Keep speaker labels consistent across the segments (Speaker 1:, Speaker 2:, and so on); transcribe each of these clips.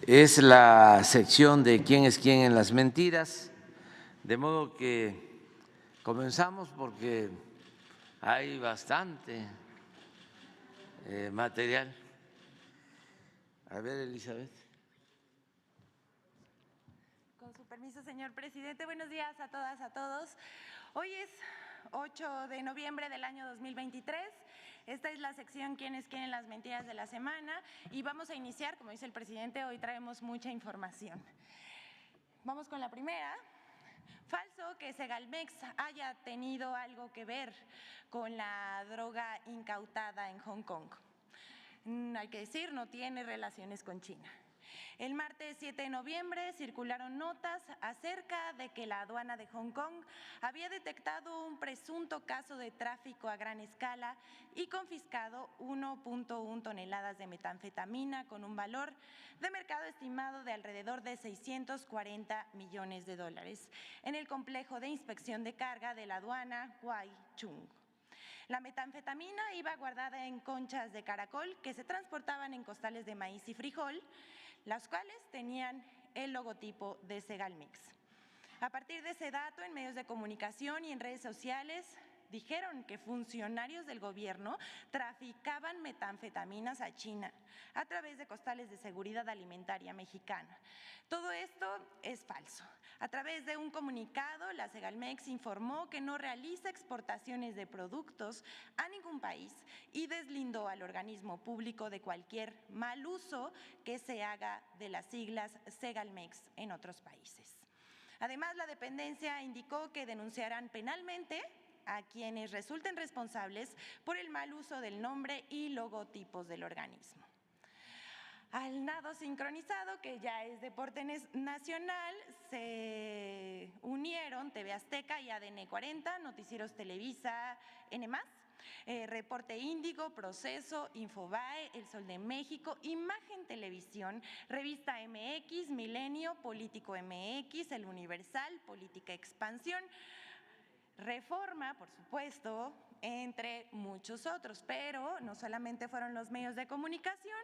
Speaker 1: Es la sección de quién es quién en las mentiras, de modo que comenzamos porque hay bastante material. A ver, Elizabeth.
Speaker 2: Con su permiso, señor presidente. Buenos días a todas, a todos. Hoy es 8 de noviembre del año 2023. Esta es la sección ¿Quién es quién en las mentiras de la semana? Y vamos a iniciar, como dice el presidente, hoy traemos mucha información. Vamos con la primera. Falso que Segalmex haya tenido algo que ver con la droga incautada en Hong Kong. Hay que decir, no tiene relaciones con China. El martes 7 de noviembre circularon notas acerca de que la aduana de Hong Kong había detectado un presunto caso de tráfico a gran escala y confiscado 1.1 toneladas de metanfetamina con un valor de mercado estimado de alrededor de 640 millones de dólares en el complejo de inspección de carga de la aduana Wai Chung. La metanfetamina iba guardada en conchas de caracol que se transportaban en costales de maíz y frijol, las cuales tenían el logotipo de Segalmex. A partir de ese dato, en medios de comunicación y en redes sociales dijeron que funcionarios del gobierno traficaban metanfetaminas a China a través de costales de seguridad alimentaria mexicana. Todo esto es falso. A través de un comunicado, la Segalmex informó que no realiza exportaciones de productos a ningún país y deslindó al organismo público de cualquier mal uso que se haga de las siglas Segalmex en otros países. Además, la dependencia indicó que denunciarán penalmente a quienes resulten responsables por el mal uso del nombre y logotipos del organismo. Al nado sincronizado, que ya es deporte nacional, se unieron TV Azteca y ADN 40, Noticieros Televisa, N+, Reporte Índigo, Proceso, Infobae, El Sol de México, Imagen Televisión, Revista MX, Milenio, Político MX, El Universal, Política Expansión, Reforma, por supuesto, entre muchos otros, pero no solamente fueron los medios de comunicación,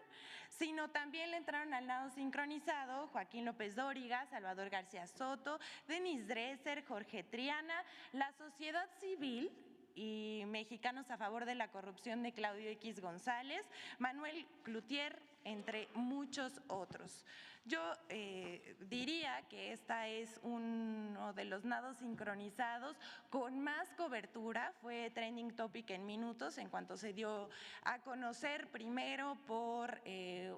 Speaker 2: sino también le entraron al nado sincronizado Joaquín López Dóriga, Salvador García Soto, Denise Dresser, Jorge Triana, la sociedad civil y Mexicanos a favor de la corrupción de Claudio X González, Manuel Cloutier, entre muchos otros. Yo diría que esta es uno de los nados sincronizados con más cobertura, fue trending topic en minutos en cuanto se dio a conocer primero por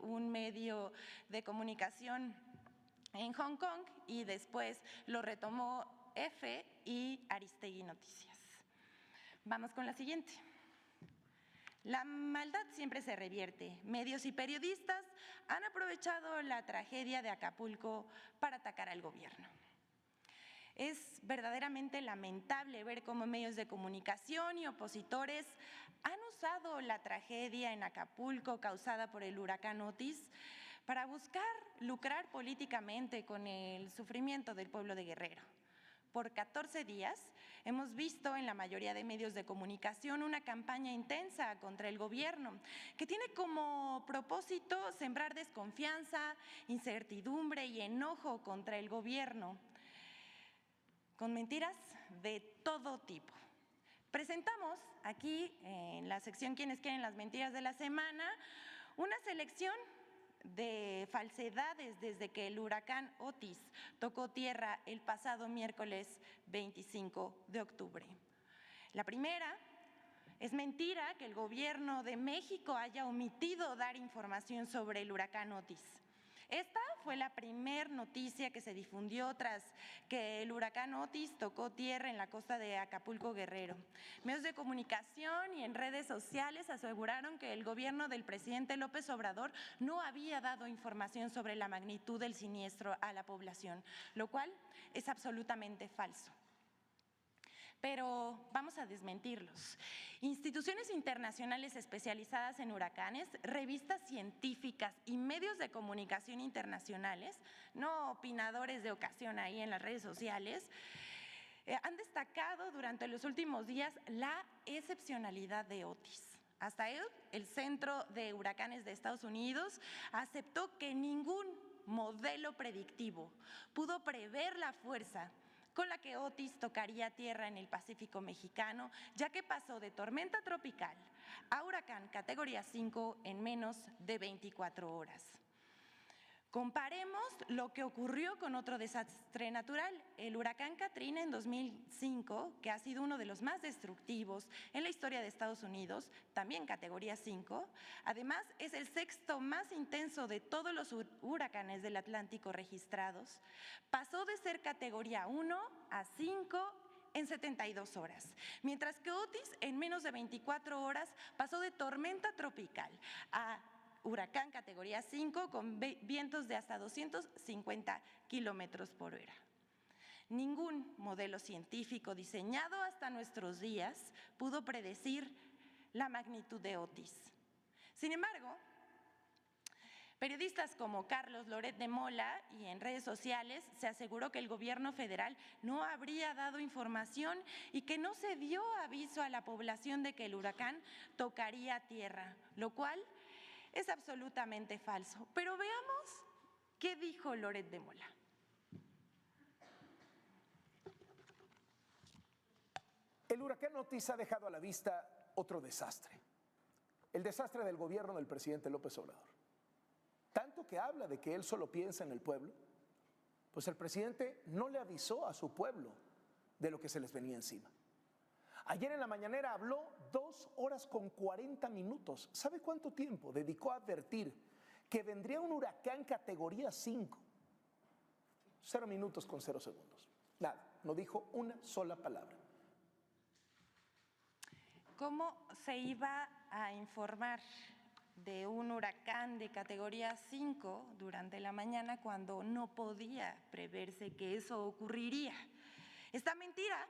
Speaker 2: un medio de comunicación en Hong Kong y después lo retomó EFE y Aristegui Noticias. Vamos con la siguiente. La maldad siempre se revierte. Medios y periodistas han aprovechado la tragedia de Acapulco para atacar al gobierno. Es verdaderamente lamentable ver cómo medios de comunicación y opositores han usado la tragedia en Acapulco causada por el huracán Otis para buscar lucrar políticamente con el sufrimiento del pueblo de Guerrero. Por 14 días hemos visto en la mayoría de medios de comunicación una campaña intensa contra el gobierno que tiene como propósito sembrar desconfianza, incertidumbre y enojo contra el gobierno con mentiras de todo tipo. Presentamos aquí en la sección ¿Quiénes quieren las mentiras de la semana? Una selección de falsedades desde que el huracán Otis tocó tierra el pasado miércoles 25 de octubre. La primera, es mentira que el gobierno de México haya omitido dar información sobre el huracán Otis. Esta fue la primera noticia que se difundió tras que el huracán Otis tocó tierra en la costa de Acapulco, Guerrero. Medios de comunicación y en redes sociales aseguraron que el gobierno del presidente López Obrador no había dado información sobre la magnitud del siniestro a la población, lo cual es absolutamente falso. Pero vamos a desmentirlos. Instituciones internacionales especializadas en huracanes, revistas científicas y medios de comunicación internacionales, no opinadores de ocasión ahí en las redes sociales, han destacado durante los últimos días la excepcionalidad de Otis. Hasta el Centro de Huracanes de Estados Unidos aceptó que ningún modelo predictivo, pudo prever la fuerza con la que Otis tocaría tierra en el Pacífico mexicano, ya que pasó de tormenta tropical a huracán categoría 5 en menos de 24 horas. Comparemos lo que ocurrió con otro desastre natural, el huracán Katrina en 2005, que ha sido uno de los más destructivos en la historia de Estados Unidos, también categoría 5. Además, es el sexto más intenso de todos los huracanes del Atlántico registrados. Pasó de ser categoría 1 a 5 en 72 horas, mientras que Otis en menos de 24 horas pasó de tormenta tropical a huracán categoría 5 con vientos de hasta 250 kilómetros por hora. Ningún modelo científico diseñado hasta nuestros días pudo predecir la magnitud de Otis. Sin embargo, periodistas como Carlos Loret de Mola y en redes sociales se aseguró que el gobierno federal no habría dado información y que no se dio aviso a la población de que el huracán tocaría tierra, lo cual es absolutamente falso. Pero veamos qué dijo Loret de Mola.
Speaker 3: El huracán Otis ha dejado a la vista otro desastre, el desastre del gobierno del presidente López Obrador. Tanto que habla de que él solo piensa en el pueblo, pues el presidente no le avisó a su pueblo de lo que se les venía encima. Ayer en la mañanera habló 2 horas con 40 minutos. ¿Sabe cuánto tiempo dedicó a advertir que vendría un huracán categoría 5? 0 minutos con 0 segundos. Nada, no dijo una sola palabra.
Speaker 2: ¿Cómo se iba a informar de un huracán de categoría 5 durante la mañana cuando no podía preverse que eso ocurriría? Esta mentira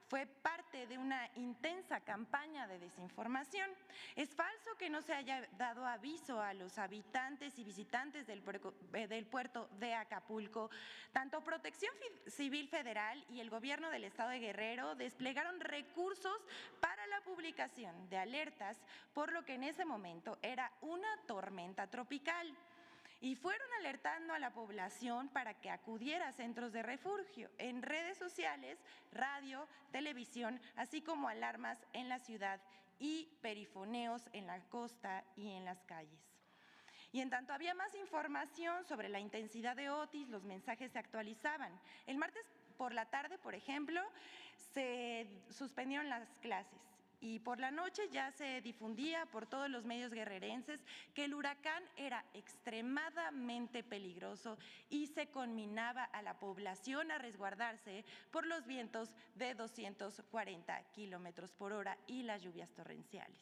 Speaker 2: fue parte de una intensa campaña de desinformación. Es falso que no se haya dado aviso a los habitantes y visitantes del puerto de Acapulco. Tanto Protección Civil Federal y el gobierno del estado de Guerrero desplegaron recursos para la publicación de alertas, por lo que en ese momento era una tormenta tropical. Y fueron alertando a la población para que acudiera a centros de refugio, en redes sociales, radio, televisión, así como alarmas en la ciudad y perifoneos en la costa y en las calles. Y en tanto había más información sobre la intensidad de Otis, los mensajes se actualizaban. El martes por la tarde, por ejemplo, se suspendieron las clases. Y por la noche ya se difundía por todos los medios guerrerenses que el huracán era extremadamente peligroso y se conminaba a la población a resguardarse por los vientos de 240 kilómetros por hora y las lluvias torrenciales.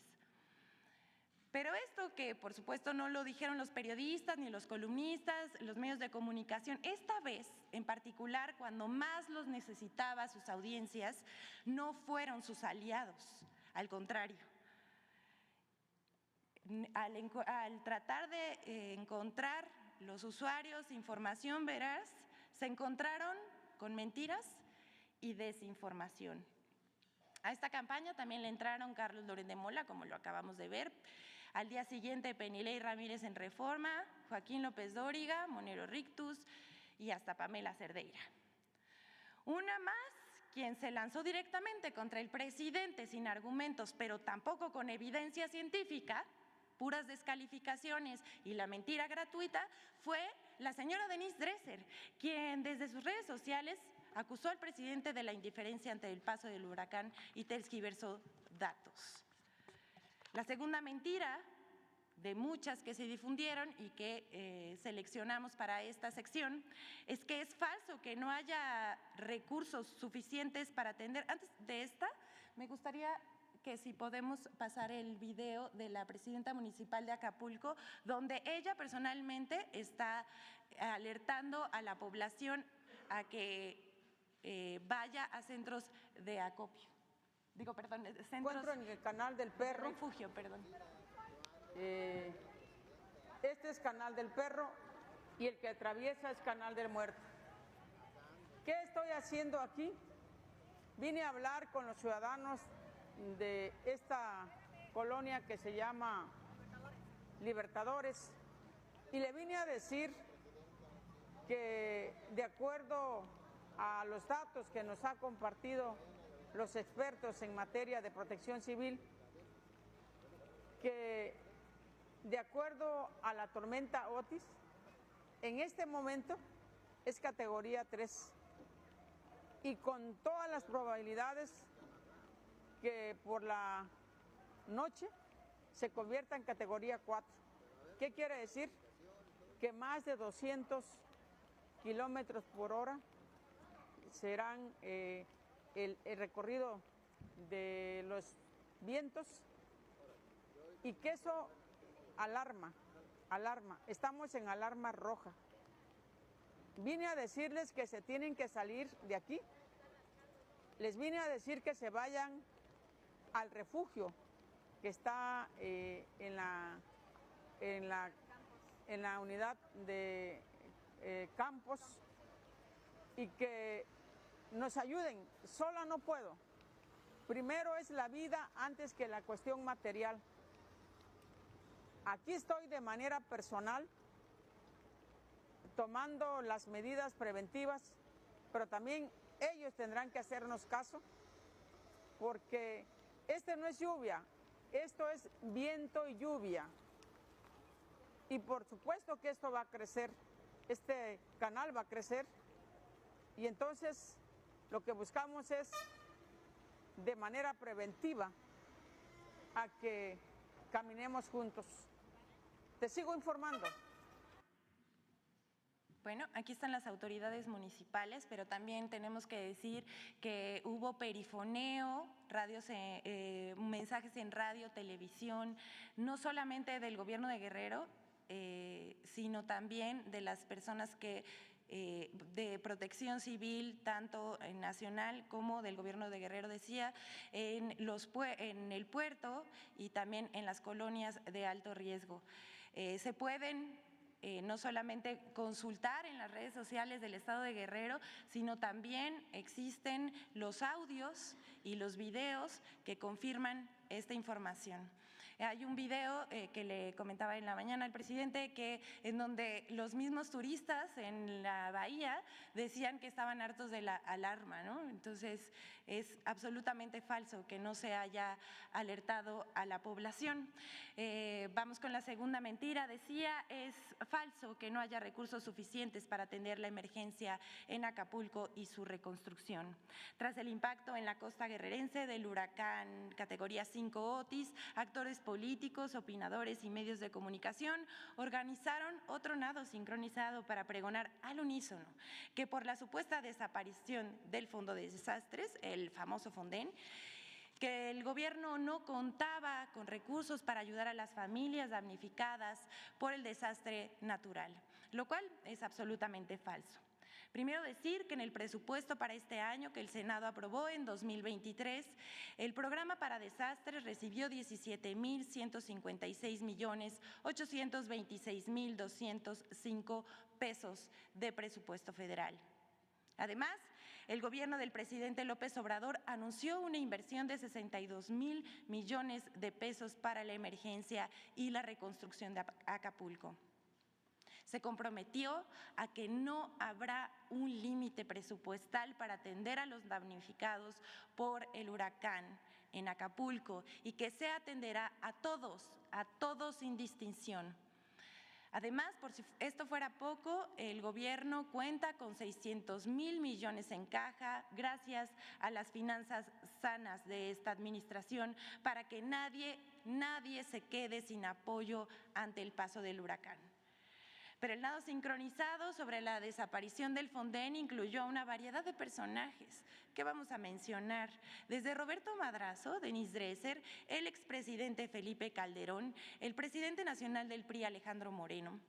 Speaker 2: Pero esto que por supuesto no lo dijeron los periodistas ni los columnistas, los medios de comunicación, esta vez en particular cuando más los necesitaba sus audiencias, no fueron sus aliados. Al contrario, al tratar de encontrar los usuarios información veraz, se encontraron con mentiras y desinformación. A esta campaña también le entraron Carlos Loret de Mola, como lo acabamos de ver. Al día siguiente, Penilei Ramírez en Reforma, Joaquín López Dóriga, Monero Rictus y hasta Pamela Cerdeira. Una más, quien se lanzó directamente contra el presidente sin argumentos, pero tampoco con evidencia científica, puras descalificaciones y la mentira gratuita, fue la señora Denise Dresser, quien desde sus redes sociales acusó al presidente de la indiferencia ante el paso del huracán y tergiversó datos. La segunda mentira de muchas que se difundieron y que seleccionamos para esta sección, es que es falso que no haya recursos suficientes para atender. Antes de esta, me gustaría que si podemos pasar el video de la presidenta municipal de Acapulco, donde ella personalmente está alertando a la población a que vaya a centros de acopio. Digo, perdón, centros…
Speaker 4: Encuentro en el Canal del Perro.
Speaker 2: Refugio, perdón.
Speaker 4: Este es Canal del Perro y el que atraviesa es Canal del Muerto. ¿Qué estoy haciendo aquí? Vine a hablar con los ciudadanos de esta colonia que se llama Libertadores y le vine a decir que de acuerdo a los datos que nos ha compartido los expertos en materia de protección civil, que de acuerdo a la tormenta Otis, en este momento es categoría 3 y con todas las probabilidades que por la noche se convierta en categoría 4. ¿Qué quiere decir? Que más de 200 kilómetros por hora serán el recorrido de los vientos y que eso alarma. Estamos en alarma roja. Vine a decirles que se tienen que salir de aquí. Les vine a decir que se vayan al refugio que está en la unidad de Campos y que nos ayuden. Sola no puedo. Primero es la vida antes que la cuestión material. Aquí estoy de manera personal tomando las medidas preventivas, pero también ellos tendrán que hacernos caso porque no es lluvia, esto es viento y lluvia. Y por supuesto que esto va a crecer, este canal va a crecer y entonces lo que buscamos es de manera preventiva a que caminemos juntos. Te sigo informando.
Speaker 2: Bueno, aquí están las autoridades municipales, pero también tenemos que decir que hubo perifoneo, mensajes en radio, televisión, no solamente del gobierno de Guerrero, sino también de las personas de protección civil, tanto nacional como del gobierno de Guerrero, decía, en el puerto y también en las colonias de alto riesgo. Se pueden no solamente consultar en las redes sociales del Estado de Guerrero, sino también existen los audios y los videos que confirman esta información. Hay un video que le comentaba en la mañana al presidente en donde los mismos turistas en la bahía decían que estaban hartos de la alarma, ¿no? Entonces es absolutamente falso que no se haya alertado a la población. Vamos con la segunda mentira. Decía, es falso que no haya recursos suficientes para atender la emergencia en Acapulco y su reconstrucción. Tras el impacto en la costa guerrerense del huracán categoría 5 Otis, actores políticos, opinadores y medios de comunicación organizaron otro nado sincronizado para pregonar al unísono que por la supuesta desaparición del Fondo de Desastres, el famoso Fonden, que el gobierno no contaba con recursos para ayudar a las familias damnificadas por el desastre natural, lo cual es absolutamente falso. Primero decir que en el presupuesto para este año que el Senado aprobó en 2023, el programa para desastres recibió 17,826,205 pesos de presupuesto federal. Además, el gobierno del presidente López Obrador anunció una inversión de 62,000 millones de pesos para la emergencia y la reconstrucción de Acapulco. Se comprometió a que no habrá un límite presupuestal para atender a los damnificados por el huracán en Acapulco y que se atenderá a todos sin distinción. Además, por si esto fuera poco, el gobierno cuenta con 600,000 millones en caja gracias a las finanzas sanas de esta administración para que nadie se quede sin apoyo ante el paso del huracán. Pero el nado sincronizado sobre la desaparición del Fonden incluyó a una variedad de personajes que vamos a mencionar, desde Roberto Madrazo, Denise Dresser, el expresidente Felipe Calderón, el presidente nacional del PRI Alejandro Moreno,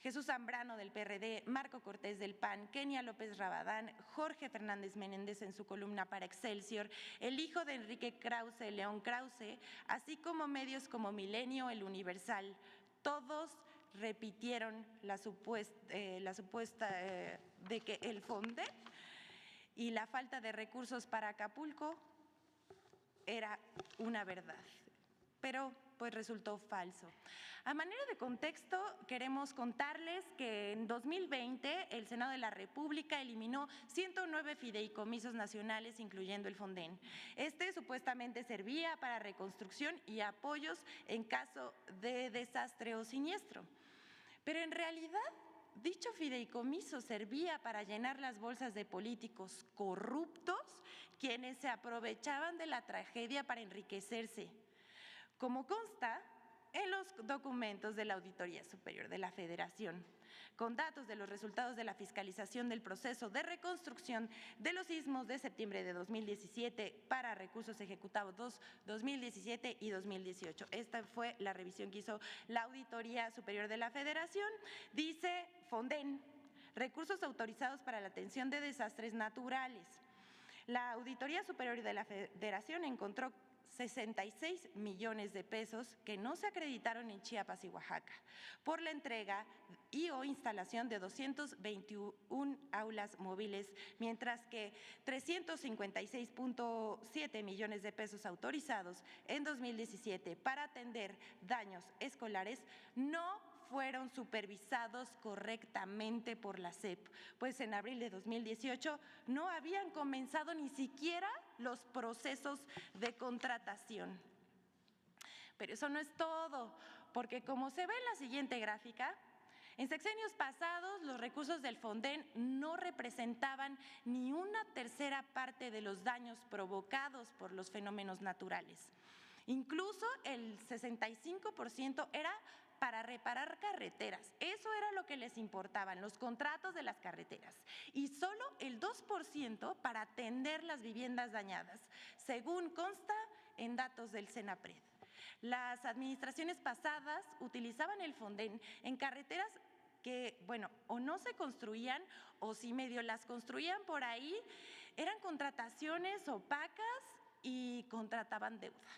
Speaker 2: Jesús Zambrano del PRD, Marco Cortés del PAN, Kenia López Rabadán, Jorge Fernández Menéndez en su columna para Excelsior, el hijo de Enrique Krause, León Krause, así como medios como Milenio, El Universal, todos repitieron la supuesta de que el Fonden y la falta de recursos para Acapulco era una verdad. Pero pues resultó falso. A manera de contexto, queremos contarles que en 2020 el Senado de la República eliminó 109 fideicomisos nacionales, incluyendo el Fonden. Este supuestamente servía para reconstrucción y apoyos en caso de desastre o siniestro. Pero en realidad, dicho fideicomiso servía para llenar las bolsas de políticos corruptos, quienes se aprovechaban de la tragedia para enriquecerse. Como consta en los documentos de la Auditoría Superior de la Federación, con datos de los resultados de la fiscalización del proceso de reconstrucción de los sismos de septiembre de 2017 para recursos ejecutados 2017 y 2018. Esta fue la revisión que hizo la Auditoría Superior de la Federación. Dice Fonden, recursos autorizados para la atención de desastres naturales. La Auditoría Superior de la Federación encontró 66 millones de pesos que no se acreditaron en Chiapas y Oaxaca por la entrega y o instalación de 221 aulas móviles, mientras que 356.7 millones de pesos autorizados en 2017 para atender daños escolares no fueron supervisados correctamente por la SEP, pues en abril de 2018 no habían comenzado ni siquiera los procesos de contratación. Pero eso no es todo, porque como se ve en la siguiente gráfica, en sexenios pasados los recursos del Fonden no representaban ni una tercera parte de los daños provocados por los fenómenos naturales. Incluso el 65% era para reparar carreteras. Eso era lo que les importaban, los contratos de las carreteras. Y solo el 2% para atender las viviendas dañadas, según consta en datos del Senapred. Las administraciones pasadas utilizaban el Fonden en carreteras que, bueno, o no se construían o si medio las construían por ahí, eran contrataciones opacas y contrataban deuda.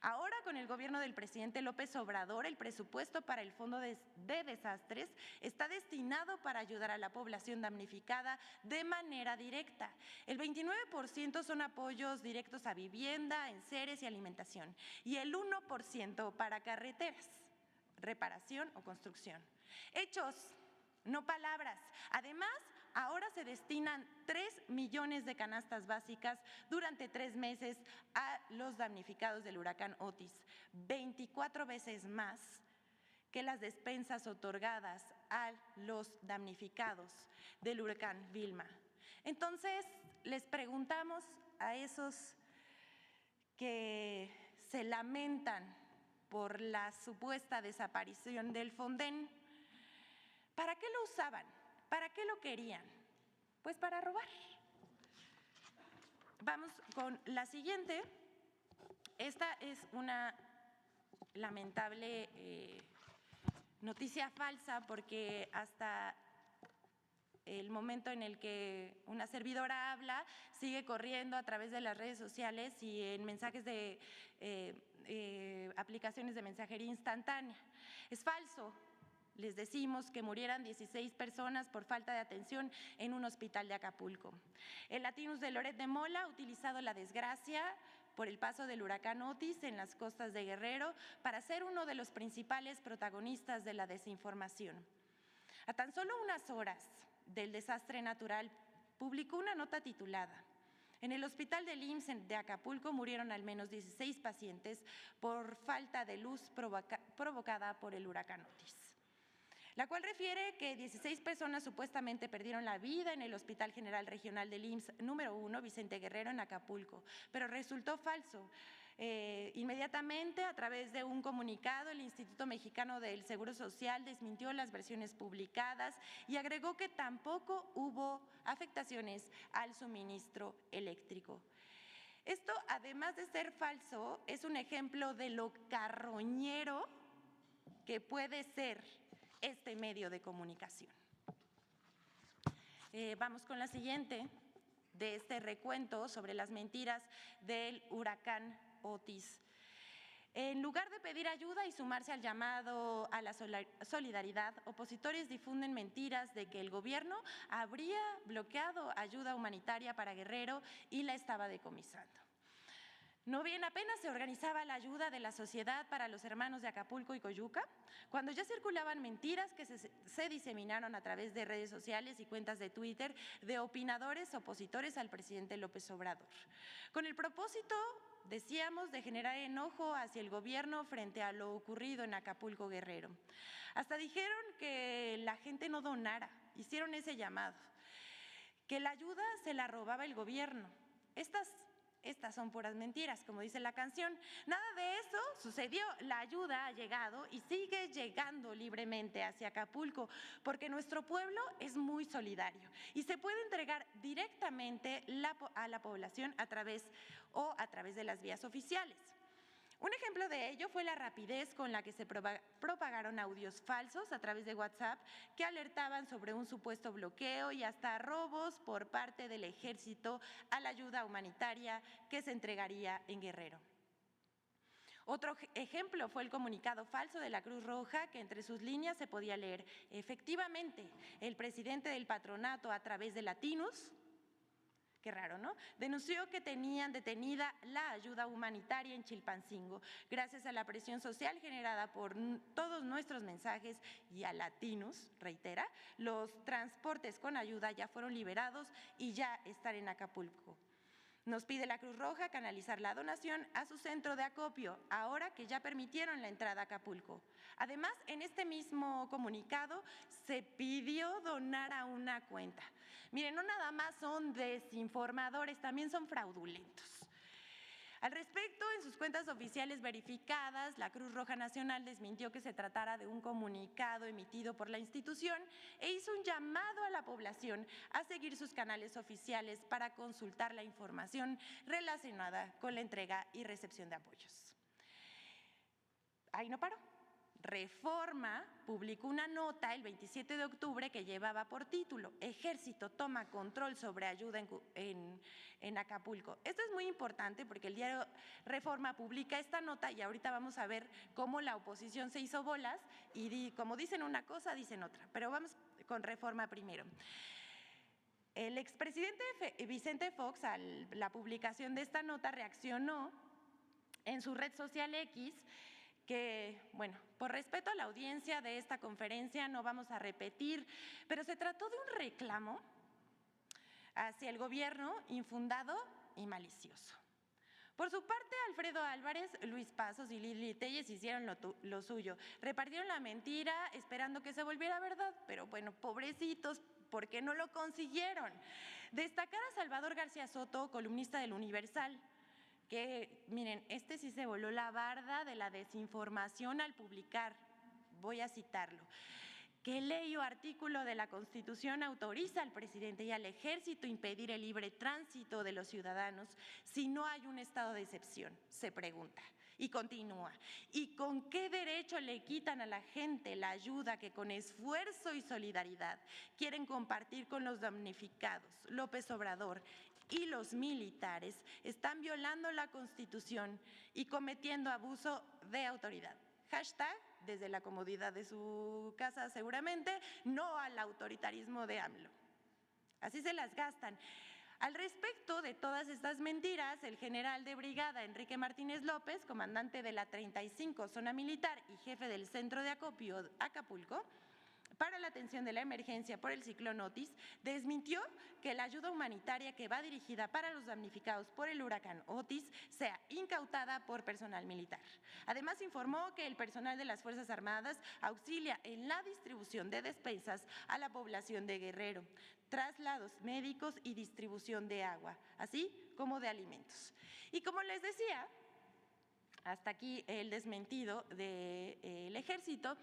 Speaker 2: Ahora, con el gobierno del presidente López Obrador, el presupuesto para el Fondo de Desastres está destinado para ayudar a la población damnificada de manera directa. El 29% son apoyos directos a vivienda, enseres y alimentación, y el 1% para carreteras, reparación o construcción. Hechos, no palabras. Además, ahora se destinan 3 millones de canastas básicas durante 3 meses a los damnificados del huracán Otis, 24 veces más que las despensas otorgadas a los damnificados del huracán Vilma. Entonces, les preguntamos a esos que se lamentan por la supuesta desaparición del Fonden, ¿para qué lo usaban? ¿Para qué lo querían? Pues para robar. Vamos con la siguiente. Esta es una lamentable noticia falsa, porque hasta el momento en el que una servidora habla, sigue corriendo a través de las redes sociales y en mensajes de aplicaciones de mensajería instantánea. Es falso. Les decimos que murieran 16 personas por falta de atención en un hospital de Acapulco. El Latinus de Loret de Mola ha utilizado la desgracia por el paso del huracán Otis en las costas de Guerrero para ser uno de los principales protagonistas de la desinformación. A tan solo unas horas del desastre natural, publicó una nota titulada "En el hospital del IMSS de Acapulco murieron al menos 16 pacientes por falta de luz provocada por el huracán Otis", la cual refiere que 16 personas supuestamente perdieron la vida en el Hospital General Regional del IMSS número 1, Vicente Guerrero, en Acapulco, pero resultó falso. Inmediatamente, a través de un comunicado, el Instituto Mexicano del Seguro Social desmintió las versiones publicadas y agregó que tampoco hubo afectaciones al suministro eléctrico. Esto, además de ser falso, es un ejemplo de lo carroñero que puede ser este medio de comunicación. Vamos con la siguiente de este recuento sobre las mentiras del huracán Otis. En lugar de pedir ayuda y sumarse al llamado a la solidaridad, opositores difunden mentiras de que el gobierno habría bloqueado ayuda humanitaria para Guerrero y la estaba decomisando. No bien apenas se organizaba la ayuda de la sociedad para los hermanos de Acapulco y Coyuca, cuando ya circulaban mentiras que se diseminaron a través de redes sociales y cuentas de Twitter de opinadores opositores al presidente López Obrador, con el propósito, decíamos, de generar enojo hacia el gobierno frente a lo ocurrido en Acapulco, Guerrero. Hasta dijeron que la gente no donara, hicieron ese llamado, que la ayuda se la robaba el gobierno. Estas son puras mentiras, como dice la canción. Nada de eso sucedió. La ayuda ha llegado y sigue llegando libremente hacia Acapulco, porque nuestro pueblo es muy solidario y se puede entregar directamente a la población a través de las vías oficiales. Un ejemplo de ello fue la rapidez con la que se propagaron audios falsos a través de WhatsApp que alertaban sobre un supuesto bloqueo y hasta robos por parte del Ejército a la ayuda humanitaria que se entregaría en Guerrero. Otro ejemplo fue el comunicado falso de la Cruz Roja, que entre sus líneas se podía leer: efectivamente, el presidente del patronato, a través de Latinus, qué raro, ¿no?, denunció que tenían detenida la ayuda humanitaria en Chilpancingo. Gracias a la presión social generada por todos nuestros mensajes y a Latinus, reitera, los transportes con ayuda ya fueron liberados y ya están en Acapulco. Nos pide la Cruz Roja canalizar la donación a su centro de acopio, ahora que ya permitieron la entrada a Acapulco. Además, en este mismo comunicado se pidió donar a una cuenta. Miren, no nada más son desinformadores, también son fraudulentos. Al respecto, en sus cuentas oficiales verificadas, la Cruz Roja Nacional desmintió que se tratara de un comunicado emitido por la institución e hizo un llamado a la población a seguir sus canales oficiales para consultar la información relacionada con la entrega y recepción de apoyos. Ahí no paró. Reforma publicó una nota el 27 de octubre que llevaba por título: Ejército toma control sobre ayuda en Acapulco. Esto es muy importante porque el diario Reforma publica esta nota y ahorita vamos a ver cómo la oposición se hizo bolas y como dicen una cosa, dicen otra. Pero vamos con Reforma primero. El expresidente Vicente Fox, a la publicación de esta nota, reaccionó en su red social X que, bueno, por respeto a la audiencia de esta conferencia no vamos a repetir, pero se trató de un reclamo hacia el gobierno infundado y malicioso. Por su parte, Alfredo Álvarez, Luis Pasos y Lili Telles hicieron lo suyo. Repartieron la mentira esperando que se volviera verdad, pero bueno, pobrecitos, ¿por qué no lo consiguieron? Destacar a Salvador García Soto, columnista del Universal, que, miren, sí se voló la barda de la desinformación al publicar, voy a citarlo: ¿qué ley o artículo de la Constitución autoriza al presidente y al Ejército impedir el libre tránsito de los ciudadanos si no hay un estado de excepción?, se pregunta. Y continúa: ¿y con qué derecho le quitan a la gente la ayuda que con esfuerzo y solidaridad quieren compartir con los damnificados? López Obrador y los militares están violando la Constitución y cometiendo abuso de autoridad. Hashtag, desde la comodidad de su casa seguramente, no al autoritarismo de AMLO. Así se las gastan. Al respecto de todas estas mentiras, el general de brigada Enrique Martínez López, comandante de la 35 Zona Militar y jefe del Centro de Acopio Acapulco, para la atención de la emergencia por el ciclón Otis, desmintió que la ayuda humanitaria que va dirigida para los damnificados por el huracán Otis sea incautada por personal militar. Además, informó que el personal de las Fuerzas Armadas auxilia en la distribución de despensas a la población de Guerrero, traslados médicos y distribución de agua, así como de alimentos. Y como les decía, hasta aquí el desmentido del Ejército.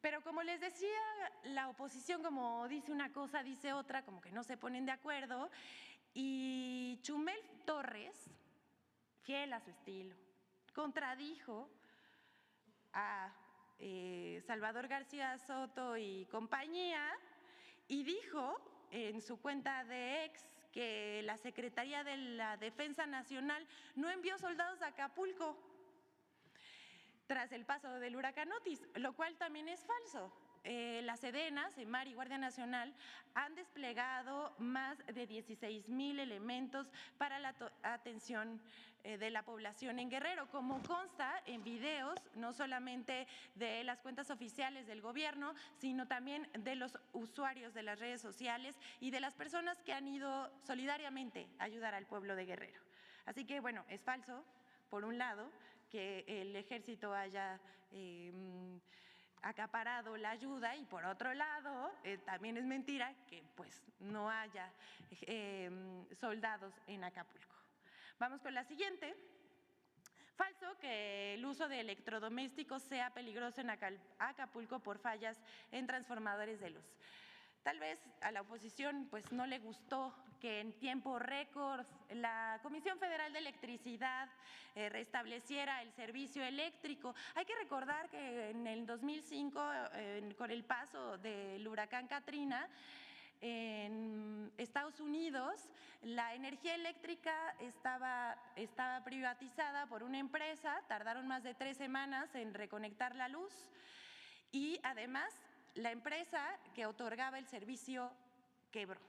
Speaker 2: Pero como les decía, la oposición, como dice una cosa, dice otra, como que no se ponen de acuerdo. Y Chumel Torres, fiel a su estilo, contradijo a Salvador García Soto y compañía y dijo en su cuenta de ex que la Secretaría de la Defensa Nacional no envió soldados a Acapulco tras el paso del huracán Otis, lo cual también es falso. la Sedena, Semar y Guardia Nacional han desplegado más de 16,000 elementos para la atención de la población en Guerrero, como consta en videos, no solamente de las cuentas oficiales del gobierno, sino también de los usuarios de las redes sociales y de las personas que han ido solidariamente a ayudar al pueblo de Guerrero. Así que, bueno, es falso, por un lado, que el ejército haya acaparado la ayuda, y por otro lado también es mentira que pues no haya soldados en Acapulco. Vamos con la siguiente. Falso que el uso de electrodomésticos sea peligroso en Acapulco por fallas en transformadores de luz. Tal vez a la oposición pues no le gustó que en tiempo récord la Comisión Federal de Electricidad restableciera el servicio eléctrico. Hay que recordar que en el 2005, con el paso del huracán Katrina, en Estados Unidos, la energía eléctrica estaba privatizada por una empresa, tardaron más de 3 semanas en reconectar la luz y además la empresa que otorgaba el servicio quebró.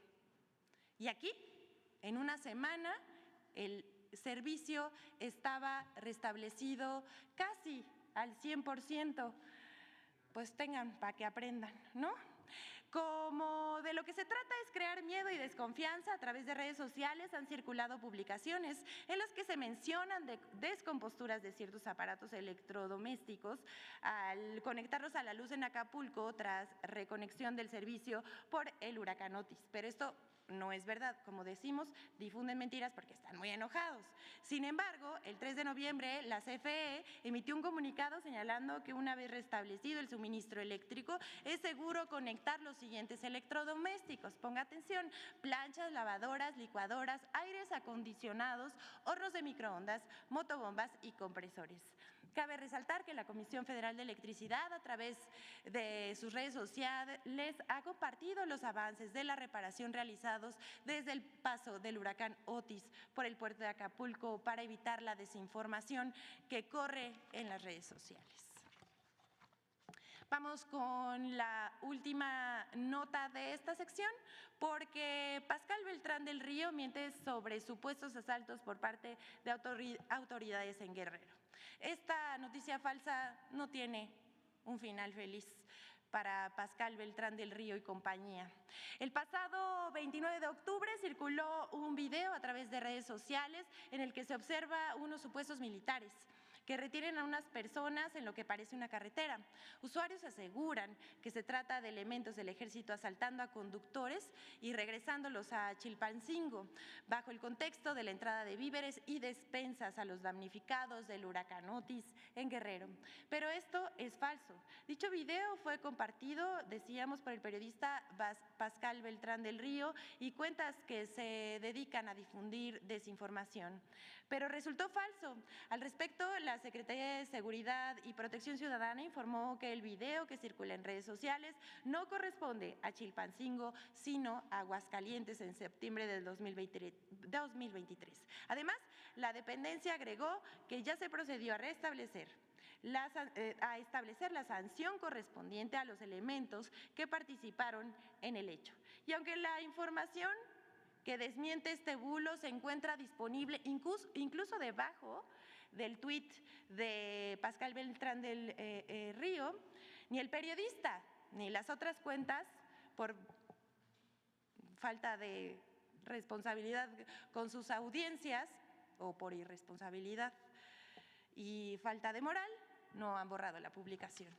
Speaker 2: Y aquí, en una semana, el servicio estaba restablecido casi al 100%. Pues tengan para que aprendan, ¿no? Como de lo que se trata es crear miedo y desconfianza, a través de redes sociales han circulado publicaciones en las que se mencionan descomposturas de ciertos aparatos electrodomésticos al conectarlos a la luz en Acapulco tras reconexión del servicio por el huracán Otis. Pero esto no es verdad, como decimos, difunden mentiras porque están muy enojados. Sin embargo, el 3 de noviembre la CFE emitió un comunicado señalando que una vez restablecido el suministro eléctrico es seguro conectar los siguientes electrodomésticos. Ponga atención: planchas, lavadoras, licuadoras, aires acondicionados, hornos de microondas, motobombas y compresores. Cabe resaltar que la Comisión Federal de Electricidad, a través de sus redes sociales, ha compartido los avances de la reparación realizados desde el paso del huracán Otis por el puerto de Acapulco para evitar la desinformación que corre en las redes sociales. Vamos con la última nota de esta sección, porque Pascal Beltrán del Río miente sobre supuestos asaltos por parte de autoridades en Guerrero. Esta noticia falsa no tiene un final feliz para Pascal Beltrán del Río y compañía. El pasado 29 de octubre circuló un video a través de redes sociales en el que se observa unos supuestos militares que retienen a unas personas en lo que parece una carretera. Usuarios aseguran que se trata de elementos del ejército asaltando a conductores y regresándolos a Chilpancingo, bajo el contexto de la entrada de víveres y despensas a los damnificados del huracán Otis en Guerrero. Pero esto es falso. Dicho video fue compartido, decíamos, por el periodista Pascal Beltrán del Río y cuentas que se dedican a difundir desinformación. Pero resultó falso. Al respecto, la Secretaría de Seguridad y Protección Ciudadana informó que el video que circula en redes sociales no corresponde a Chilpancingo, sino a Aguascalientes en septiembre del 2023. Además, la dependencia agregó que ya se procedió a establecer la sanción correspondiente a los elementos que participaron en el hecho. Y aunque la información que desmiente este bulo se encuentra disponible incluso debajo del tuit de Pascal Beltrán del Río, ni el periodista ni las otras cuentas, por falta de responsabilidad con sus audiencias o por irresponsabilidad y falta de moral, no han borrado la publicación.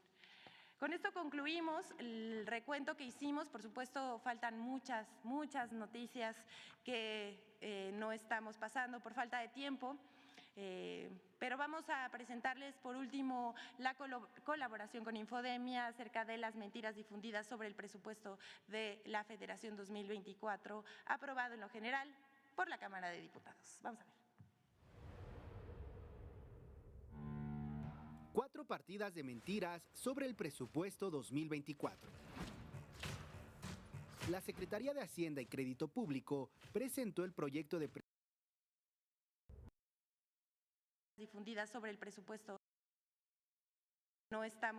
Speaker 2: Con esto concluimos el recuento que hicimos. Por supuesto, faltan muchas noticias que no estamos pasando por falta de tiempo, pero vamos a presentarles por último la colaboración con Infodemia acerca de las mentiras difundidas sobre el presupuesto de la Federación 2024, aprobado en lo general por la Cámara de Diputados. Vamos a ver.
Speaker 5: 4 partidas de mentiras sobre el presupuesto 2024. La Secretaría de Hacienda y Crédito Público presentó el proyecto de
Speaker 2: difundidas sobre el presupuesto. No estamos